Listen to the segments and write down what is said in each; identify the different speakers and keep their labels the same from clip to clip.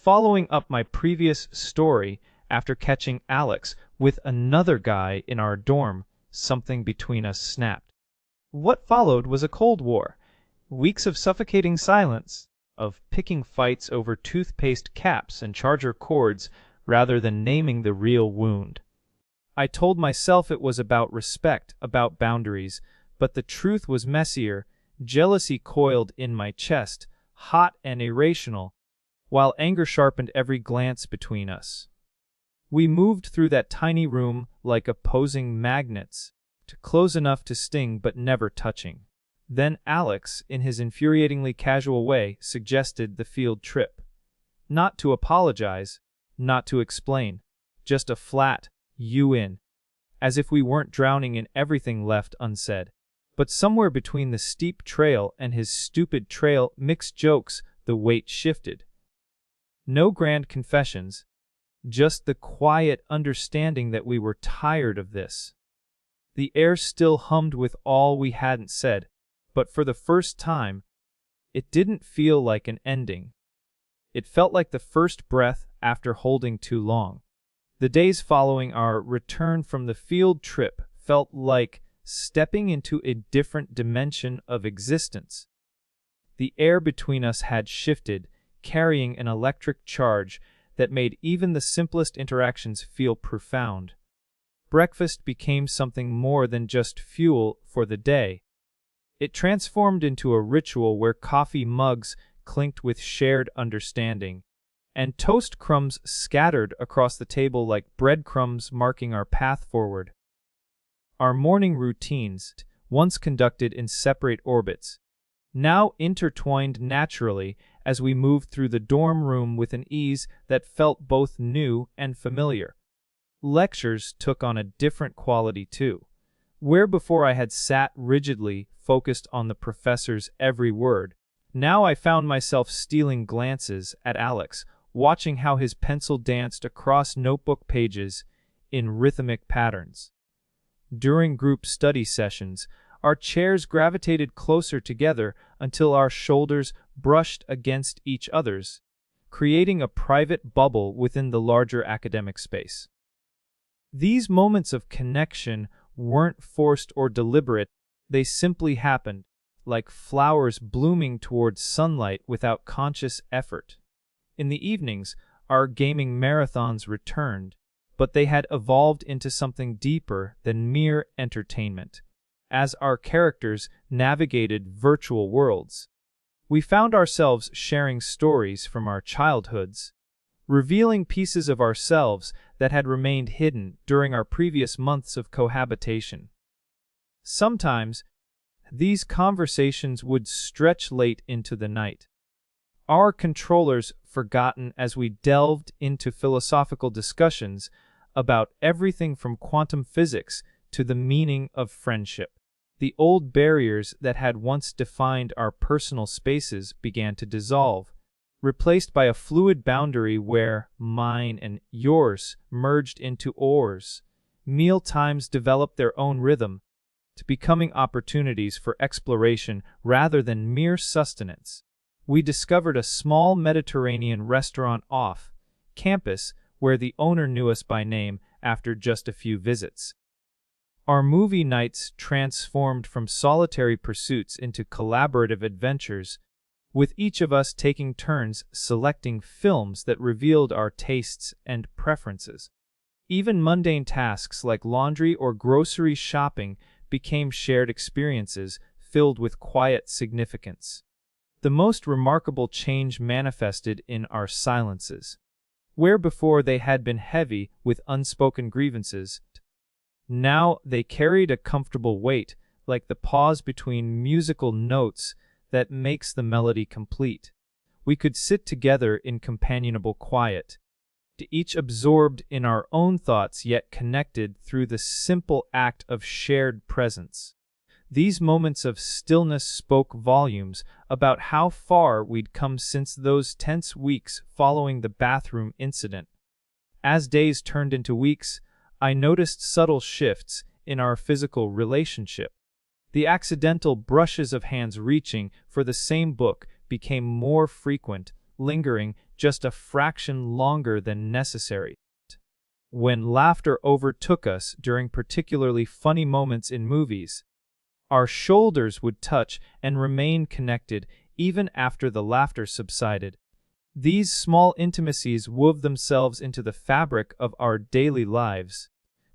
Speaker 1: following up my previous story after catching Alex with another guy in our dorm, something between us snapped. What followed was a Cold War. Weeks of suffocating silence, of picking fights over toothpaste caps and charger cords rather than naming the real wound. I told myself it was about respect, about boundaries, but the truth was messier. Jealousy coiled in my chest, hot and irrational, while anger sharpened every glance between us. We moved through that tiny room like opposing magnets, close enough to sting but never touching. Then Alex, in his infuriatingly casual way, suggested the field trip. Not to apologize, not to explain, just a flat, you in, as if we weren't drowning in everything left unsaid. But somewhere between the steep trail and his stupid trail mixed jokes, the weight shifted. No grand confessions, just the quiet understanding that we were tired of this. The air still hummed with all we hadn't said, but for the first time, it didn't feel like an ending. It felt like the first breath after holding too long. The days following our return from the field trip felt like stepping into a different dimension of existence. The air between us had shifted, carrying an electric charge that made even the simplest interactions feel profound. Breakfast became something more than just fuel for the day. It transformed into a ritual where coffee mugs clinked with shared understanding, and toast crumbs scattered across the table like breadcrumbs marking our path forward. Our morning routines, once conducted in separate orbits, now intertwined naturally as we moved through the dorm room with an ease that felt both new and familiar. Lectures took on a different quality too. Where before I had sat rigidly focused on the professor's every word, now I found myself stealing glances at Alex, watching how his pencil danced across notebook pages in rhythmic patterns. During group study sessions, our chairs gravitated closer together until our shoulders brushed against each other's, creating a private bubble within the larger academic space. These moments of connection weren't forced or deliberate, they simply happened, like flowers blooming towards sunlight without conscious effort. In the evenings, our gaming marathons returned, but they had evolved into something deeper than mere entertainment. As our characters navigated virtual worlds, we found ourselves sharing stories from our childhoods, revealing pieces of ourselves that had remained hidden during our previous months of cohabitation. Sometimes, these conversations would stretch late into the night, our controllers forgotten as we delved into philosophical discussions about everything from quantum physics to the meaning of friendship. The old barriers that had once defined our personal spaces began to dissolve, replaced by a fluid boundary where mine and yours merged into ours. Meal times developed their own rhythm, to becoming opportunities for exploration rather than mere sustenance. We discovered a small Mediterranean restaurant off campus where the owner knew us by name after just a few visits. Our movie nights transformed from solitary pursuits into collaborative adventures, with each of us taking turns selecting films that revealed our tastes and preferences. Even mundane tasks like laundry or grocery shopping became shared experiences filled with quiet significance. The most remarkable change manifested in our silences. Where before they had been heavy with unspoken grievances, now they carried a comfortable weight, like the pause between musical notes that makes the melody complete. We could sit together in companionable quiet, each absorbed in our own thoughts yet connected through the simple act of shared presence. These moments of stillness spoke volumes about how far we'd come since those tense weeks following the bathroom incident. As days turned into weeks, I noticed subtle shifts in our physical relationship. The accidental brushes of hands reaching for the same book became more frequent, lingering just a fraction longer than necessary. When laughter overtook us during particularly funny moments in movies, our shoulders would touch and remain connected even after the laughter subsided. These small intimacies wove themselves into the fabric of our daily lives,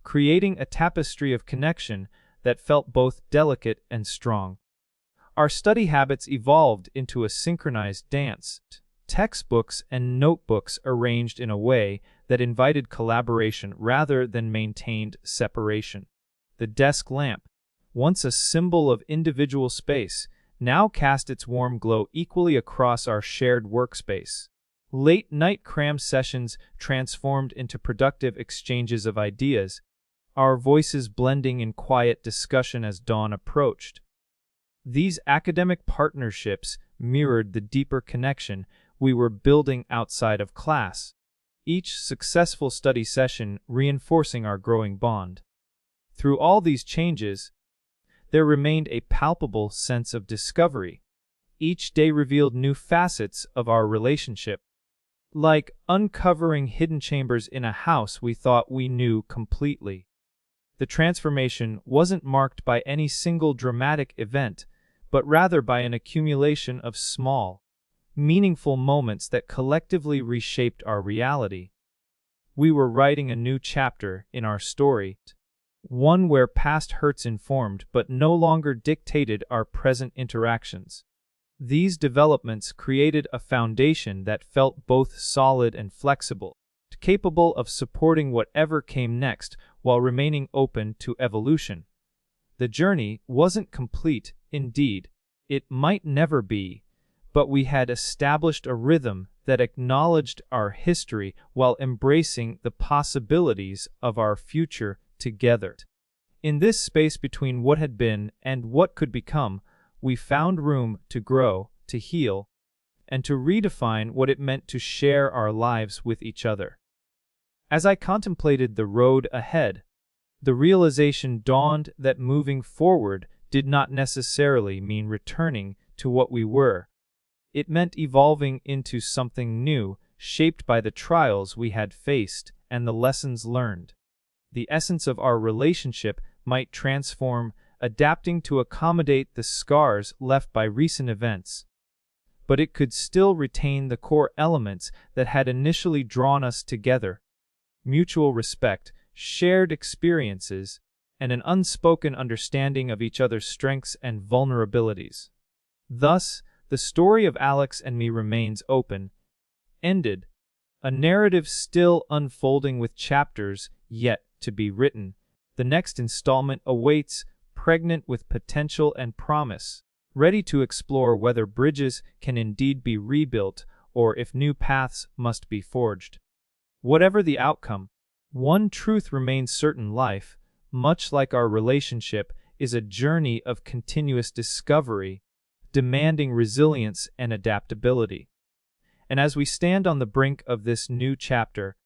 Speaker 1: creating a tapestry of connection that felt both delicate and strong. Our study habits evolved into a synchronized dance, textbooks and notebooks arranged in a way that invited collaboration rather than maintained separation. The desk lamp, once a symbol of individual space, now cast its warm glow equally across our shared workspace. Late-night cram sessions transformed into productive exchanges of ideas, our voices blending in quiet discussion as dawn approached. These academic partnerships mirrored the deeper connection we were building outside of class, each successful study session reinforcing our growing bond. Through all these changes, there remained a palpable sense of discovery. Each day revealed new facets of our relationship, like uncovering hidden chambers in a house we thought we knew completely. The transformation wasn't marked by any single dramatic event, but rather by an accumulation of small, meaningful moments that collectively reshaped our reality. We were writing a new chapter in our story, one where past hurts informed but no longer dictated our present interactions. These developments created a foundation that felt both solid and flexible, capable of supporting whatever came next while remaining open to evolution. The journey wasn't complete, indeed, it might never be, but we had established a rhythm that acknowledged our history while embracing the possibilities of our future together. In this space between what had been and what could become, we found room to grow, to heal, and to redefine what it meant to share our lives with each other. As I contemplated the road ahead, the realization dawned that moving forward did not necessarily mean returning to what we were. It meant evolving into something new, shaped by the trials we had faced and the lessons learned. The essence of our relationship might transform, adapting to accommodate the scars left by recent events, but it could still retain the core elements that had initially drawn us together: mutual respect, shared experiences, and an unspoken understanding of each other's strengths and vulnerabilities. Thus, the story of Alex and me remains open-ended, a narrative still unfolding with chapters yet to be written. The next installment awaits, pregnant with potential and promise, ready to explore whether bridges can indeed be rebuilt or if new paths must be forged. Whatever the outcome, one truth remains certain: life, much like our relationship, is a journey of continuous discovery, demanding resilience and adaptability. And as we stand on the brink of this new chapter,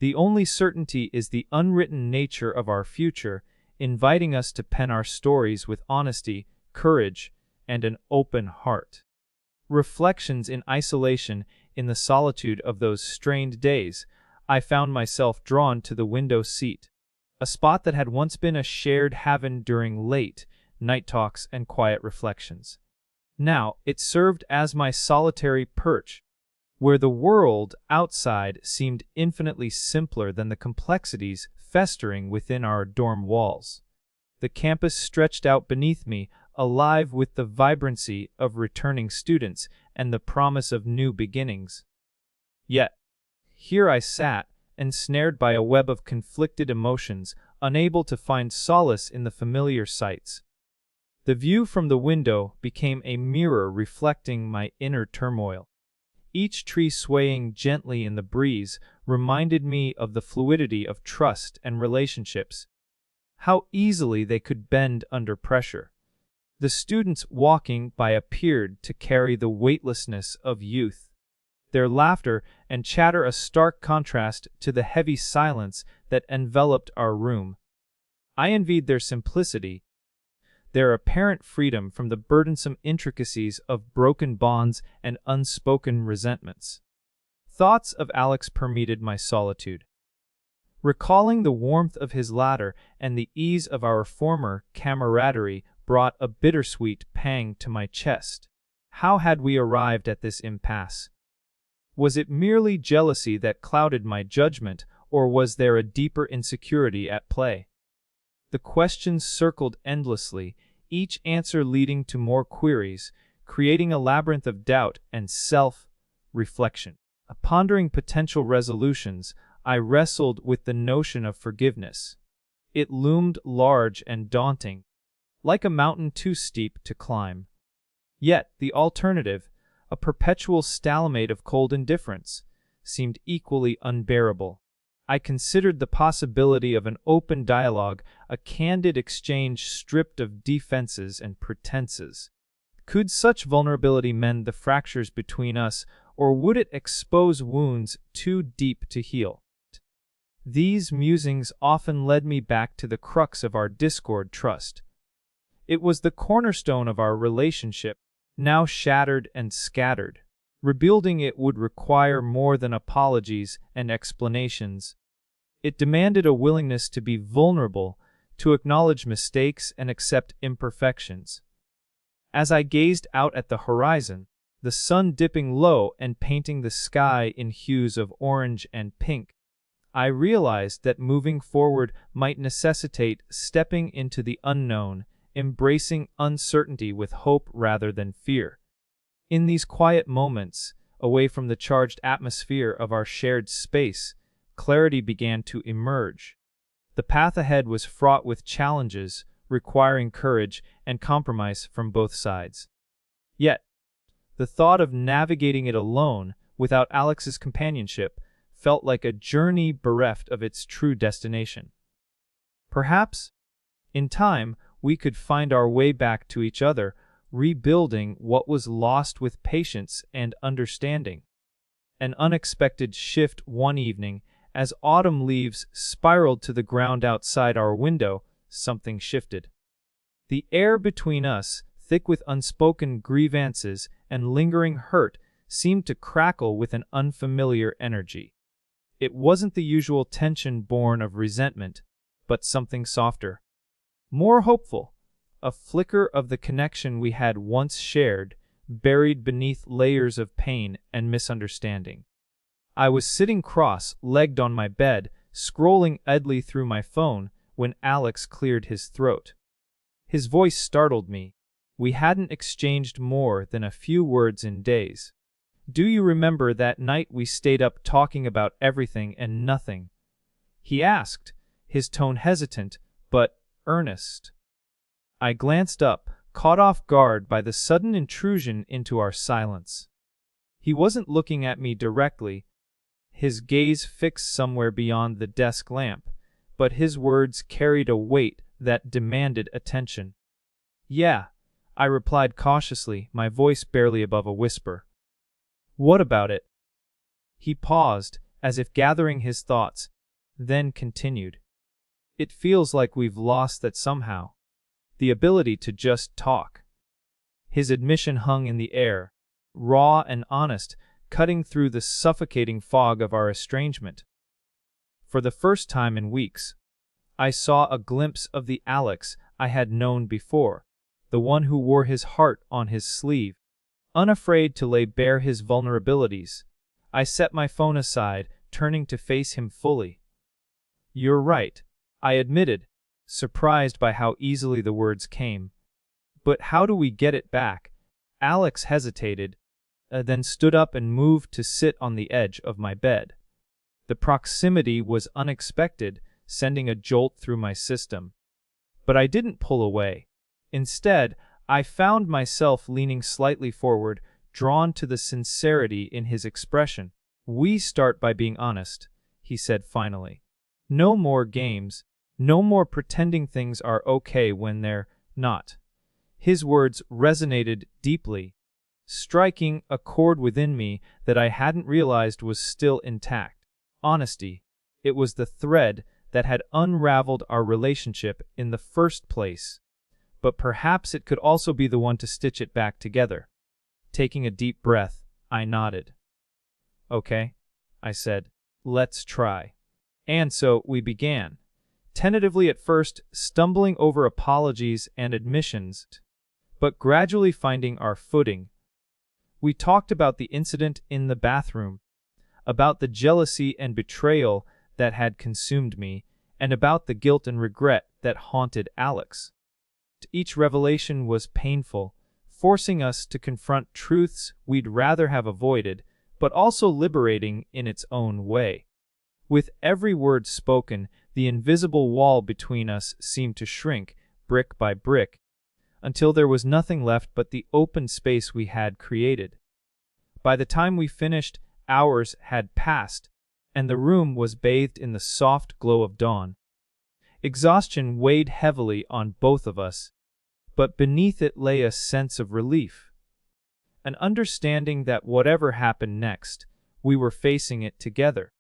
Speaker 1: the only certainty is the unwritten nature of our future, inviting us to pen our stories with honesty, courage, and an open heart. Reflections in isolation. In the solitude of those strained days, I found myself drawn to the window seat, a spot that had once been a shared haven during late night talks and quiet reflections. Now it served as my solitary perch, where the world outside seemed infinitely simpler than the complexities festering within our dorm walls. The campus stretched out beneath me, alive with the vibrancy of returning students and the promise of new beginnings. Yet, here I sat, ensnared by a web of conflicted emotions, unable to find solace in the familiar sights. The view from the window became a mirror reflecting my inner turmoil. Each tree swaying gently in the breeze reminded me of the fluidity of trust and relationships, how easily they could bend under pressure. The students walking by appeared to carry the weightlessness of youth, their laughter and chatter a stark contrast to the heavy silence that enveloped our room. I envied their simplicity, their apparent freedom from the burdensome intricacies of broken bonds and unspoken resentments. Thoughts of Alex permeated my solitude. Recalling the warmth of his latter and the ease of our former camaraderie brought a bittersweet pang to my chest. How had we arrived at this impasse? Was it merely jealousy that clouded my judgment, or was there a deeper insecurity at play? The questions circled endlessly, each answer leading to more queries, creating a labyrinth of doubt and self-reflection. Pondering potential resolutions, I wrestled with the notion of forgiveness. It loomed large and daunting, like a mountain too steep to climb. Yet the alternative, a perpetual stalemate of cold indifference, seemed equally unbearable. I considered the possibility of an open dialogue, a candid exchange stripped of defenses and pretenses. Could such vulnerability mend the fractures between us, or would it expose wounds too deep to heal? These musings often led me back to the crux of our discord: trust. It was the cornerstone of our relationship, now shattered and scattered. Rebuilding it would require more than apologies and explanations. It demanded a willingness to be vulnerable, to acknowledge mistakes and accept imperfections. As I gazed out at the horizon, the sun dipping low and painting the sky in hues of orange and pink, I realized that moving forward might necessitate stepping into the unknown, embracing uncertainty with hope rather than fear. In these quiet moments, away from the charged atmosphere of our shared space, clarity began to emerge. The path ahead was fraught with challenges, requiring courage and compromise from both sides. Yet, the thought of navigating it alone, without Alex's companionship, felt like a journey bereft of its true destination. Perhaps, in time, we could find our way back to each other, rebuilding what was lost with patience and understanding. An unexpected shift one evening, as autumn leaves spiraled to the ground outside our window, something shifted. The air between us, thick with unspoken grievances and lingering hurt, seemed to crackle with an unfamiliar energy. It wasn't the usual tension born of resentment, but something softer, more hopeful, a flicker of the connection we had once shared, buried beneath layers of pain and misunderstanding. I was sitting cross-legged on my bed, scrolling idly through my phone, when Alex cleared his throat. His voice startled me. We hadn't exchanged more than a few words in days. "Do you remember that night we stayed up talking about everything and nothing?" he asked, his tone hesitant but earnest. I glanced up, caught off guard by the sudden intrusion into our silence. He wasn't looking at me directly, his gaze fixed somewhere beyond the desk lamp, but his words carried a weight that demanded attention. "Yeah," I replied cautiously, my voice barely above a whisper. "What about it?" He paused, as if gathering his thoughts, then continued. "It feels like we've lost that somehow. The ability to just talk." His admission hung in the air, raw and honest, cutting through the suffocating fog of our estrangement. For the first time in weeks, I saw a glimpse of the Alex I had known before, the one who wore his heart on his sleeve, unafraid to lay bare his vulnerabilities. I set my phone aside, turning to face him fully. "You're right," I admitted, surprised by how easily the words came. "But how do we get it back?" Alex hesitated, then stood up and moved to sit on the edge of my bed. The proximity was unexpected, sending a jolt through my system. But I didn't pull away. Instead, I found myself leaning slightly forward, drawn to the sincerity in his expression. "We start by being honest," he said finally. "No more games, no more pretending things are okay when they're not." His words resonated deeply, striking a chord within me that I hadn't realized was still intact. Honesty. It was the thread that had unraveled our relationship in the first place, but perhaps it could also be the one to stitch it back together. Taking a deep breath, I nodded. "Okay." I said. Let's try. And so we began. Tentatively at first, stumbling over apologies and admissions, but gradually finding our footing. We talked about the incident in the bathroom, about the jealousy and betrayal that had consumed me, and about the guilt and regret that haunted Alex. Each revelation was painful, forcing us to confront truths we'd rather have avoided, but also liberating in its own way. With every word spoken, the invisible wall between us seemed to shrink, brick by brick, until there was nothing left but the open space we had created. By the time we finished, hours had passed, and the room was bathed in the soft glow of dawn. Exhaustion weighed heavily on both of us, but beneath it lay a sense of relief. An understanding that whatever happened next, we were facing it together.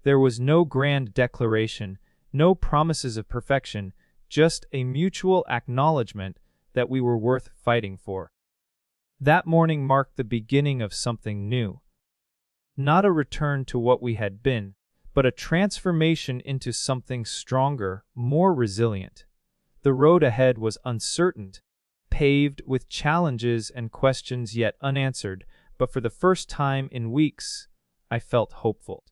Speaker 1: There was no grand declaration, no promises of perfection, just a mutual acknowledgement that we were worth fighting for. That morning marked the beginning of something new. Not a return to what we had been, but a transformation into something stronger, more resilient. The road ahead was uncertain, paved with challenges and questions yet unanswered, but for the first time in weeks, I felt hopeful.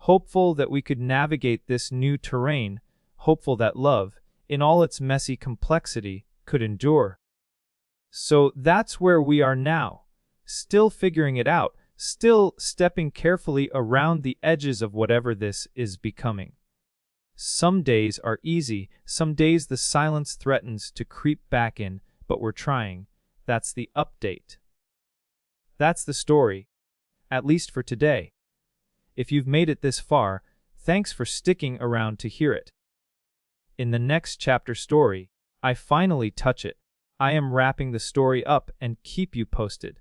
Speaker 1: Hopeful that we could navigate this new terrain, hopeful that love, in all its messy complexity, could endure. So that's where we are now, still figuring it out, still stepping carefully around the edges of whatever this is becoming. Some days are easy, some days the silence threatens to creep back in, but we're trying. That's the update. That's the story, at least for today. If you've made it this far, thanks for sticking around to hear it. In the next chapter story, I finally touch it. I am wrapping the story up and keep you posted.